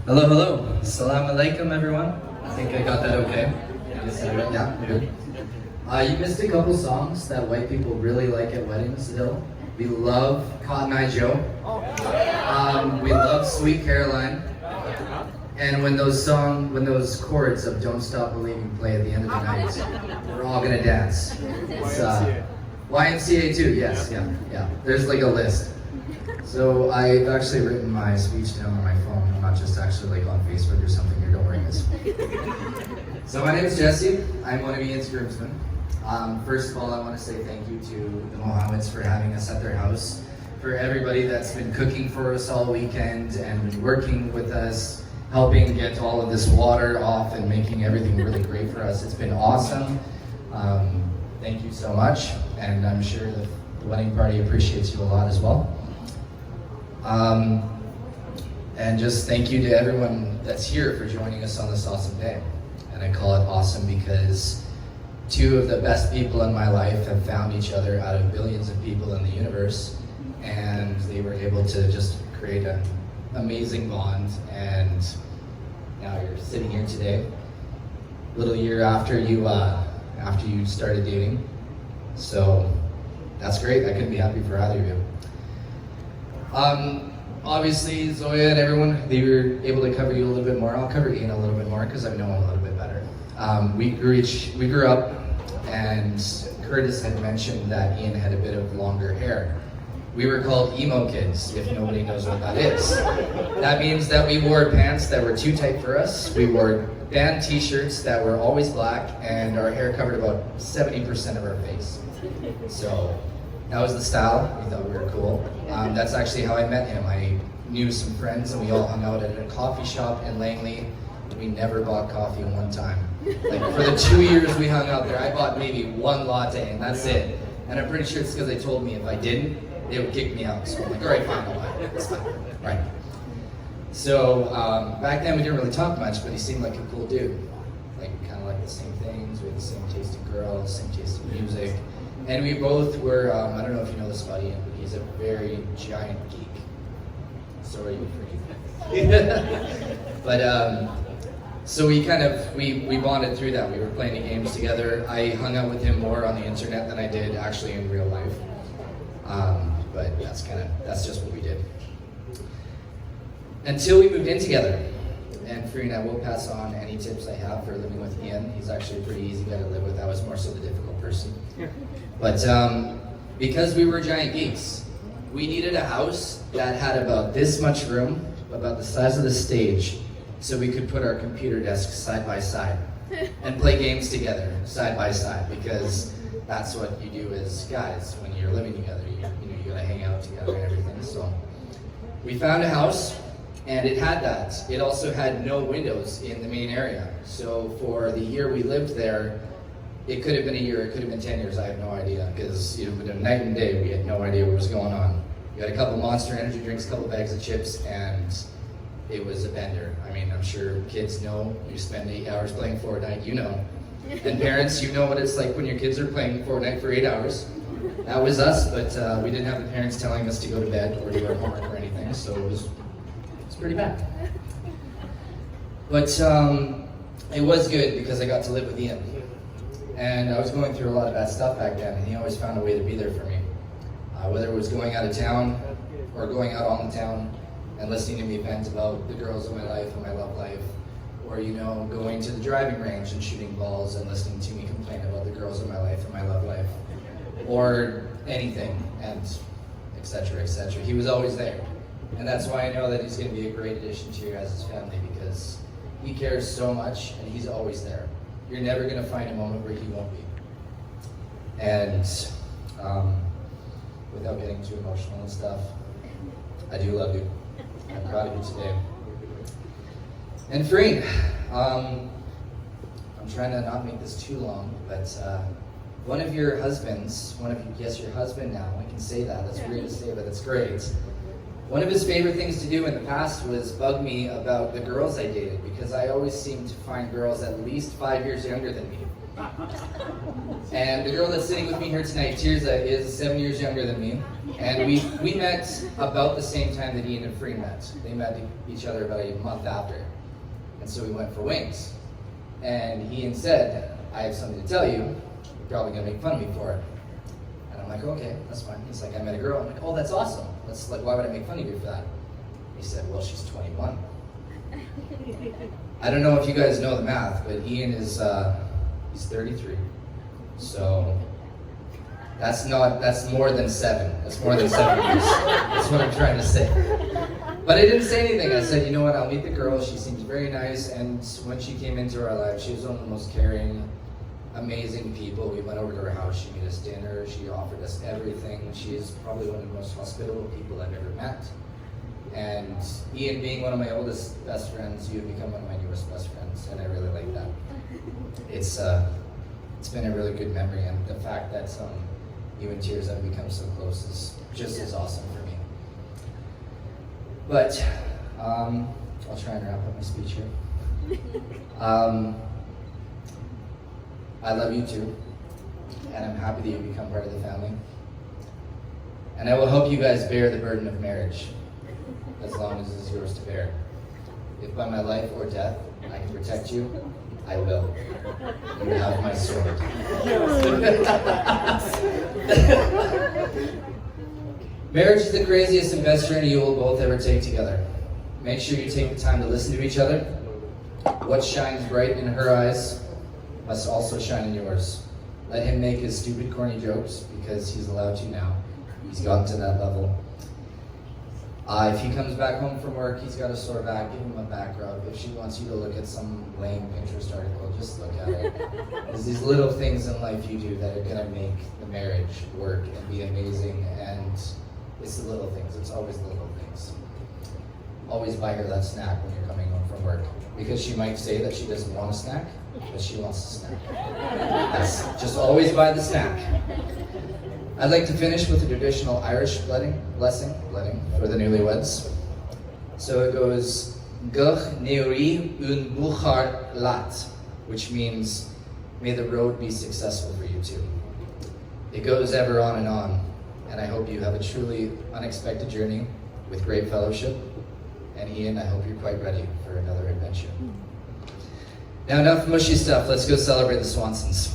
Hello, hello. Assalamu alaikum, everyone. I think I got that okay. Yeah, good. You missed a couple songs that white people really like at weddings still. We love Cotton Eye Joe. We love Sweet Caroline. And when those chords of Don't Stop Believing play at the end of the night, we're all gonna dance. It's YMCA too, yes, yeah. There's like a list. So I've actually written my speech down on my phone. I'm not just actually like on Facebook or something here, don't worry miss. So my name is Jesse. I'm one of Ian's groomsmen. First of all, I want to say thank you to the Mohammeds for having us at their house. For everybody that's been cooking for us all weekend and working with us, helping get all of this water off and making everything really great for us. It's been awesome. Thank you so much. And I'm sure the wedding party appreciates you a lot as well. And just thank you to everyone that's here for joining us on this awesome day. And I call it awesome because two of the best people in my life have found each other out of billions of people in the universe, and they were able to just create an amazing bond. And now you're sitting here today, a little year after you started dating. So that's great. I couldn't be happy for either of you. Obviously, Zoya and everyone, they were able to cover you a little bit more. I'll cover Ian a little bit more because I know him a little bit better. We grew up, and Curtis had mentioned that Ian had a bit of longer hair. We were called emo kids, if nobody knows what that is. That means that we wore pants that were too tight for us. We wore band t-shirts that were always black, and our hair covered about 70% of our face. So that was the style. We thought we were cool. That's actually how I met him. I knew some friends and we all hung out at a coffee shop in Langley. We never bought coffee one time. Like for the 2 years we hung out there, I bought maybe one latte and that's it. And I'm pretty sure it's because they told me if I didn't, they would kick me out. So I'm like, all right, fine, I'll buy it. It's fine. Right. So back then we didn't really talk much, but he seemed like a cool dude. Like kind of like the same things. We had the same taste in girls, same taste in music. And we both were, I don't know if you know this about Ian, but he's a very giant geek. So are you freaking. But, so we bonded through that. We were playing the games together. I hung out with him more on the internet than I did actually in real life. But that's just what we did. Until we moved in together. And Farina, I will pass on any tips I have for living with Ian. He's actually a pretty easy guy to live with. I was more so the difficult person. Yeah. But because we were giant geeks, we needed a house that had about this much room, about the size of the stage, so we could put our computer desks side by side and play games together side by side, because that's what you do as guys when you're living together. You gotta hang out together and everything. So we found a house. And it had that. It also had no windows in the main area. So for the year we lived there, it could have been a year, it could have been 10 years, I have no idea. Because night and day, we had no idea what was going on. We had a couple Monster energy drinks, a couple bags of chips, and it was a bender. I mean, I'm sure kids know, you spend 8 hours playing Fortnite, you know. And parents, you know what it's like when your kids are playing Fortnite for 8 hours. That was us, but we didn't have the parents telling us to go to bed or do our homework or anything, so it was pretty bad. But it was good because I got to live with Ian. And I was going through a lot of bad stuff back then, and he always found a way to be there for me. Whether it was going out of town or going out on the town and listening to me vent about the girls of my life and my love life, or going to the driving range and shooting balls and listening to me complain about the girls of my life and my love life, or anything, and etc., etc. He was always there. And that's why I know that he's going to be a great addition to your guys' family, because he cares so much and he's always there. You're never going to find a moment where he won't be. And without getting too emotional and stuff, I do love you. I'm proud of you today. And Farine, I'm trying to not make this too long, but one of your husbands, your husband now, I can say that, that's weird to say, but that's great. One of his favorite things to do in the past was bug me about the girls I dated, because I always seemed to find girls at least 5 years younger than me. And the girl that's sitting with me here tonight, Tirza, is 7 years younger than me. And we met about the same time that Ian and Free met. They met each other about a month after. And so we went for wings. And Ian said, I have something to tell you. You're probably going to make fun of me for it. And I'm like, okay, that's fine. He's like, I met a girl. I'm like, oh, that's awesome. Why would I make fun of you for that? He said, well, she's 21. I don't know if you guys know the math, but Ian is, he's 33. So that's more than 7. That's more than 7 years. That's what I'm trying to say. But I didn't say anything. I said, you know what, I'll meet the girl. She seems very nice. And when she came into our life, she was one of the most caring, amazing people. We went over to her house. She made us dinner. She offered us everything. She is probably one of the most hospitable people I've ever met. And Ian being one of my oldest best friends, you have become one of my newest best friends. And I really like that. It's been a really good memory, and the fact that you and Tears have become so close is just as awesome for me. But I'll try and wrap up my speech here. I love you too, and I'm happy that you've become part of the family. And I will help you guys bear the burden of marriage, as long as it's yours to bear. If by my life or death I can protect you, I will. You have my sword. Marriage is the craziest and best journey you will both ever take together. Make sure you take the time to listen to each other. What shines bright in her eyes must also shine in yours. Let him make his stupid, corny jokes, because he's allowed to now. He's gotten to that level. If he comes back home from work, he's got a sore back, give him a back rub. If she wants you to look at some lame Pinterest article, just look at it. There's these little things in life you do that are gonna make the marriage work and be amazing, and it's the little things, it's always the little things. Always buy her that snack when you're coming home from work, because she might say that she doesn't want a snack, but she wants a snack. Just always buy the snack. I'd like to finish with a traditional Irish blessing for the newlyweds. So it goes, Gach neuri un buchar lat, which means, may the road be successful for you two. It goes ever on, and I hope you have a truly unexpected journey with great fellowship. And Ian, I hope you're quite ready for another adventure. Now enough mushy stuff, let's go celebrate the Swansons.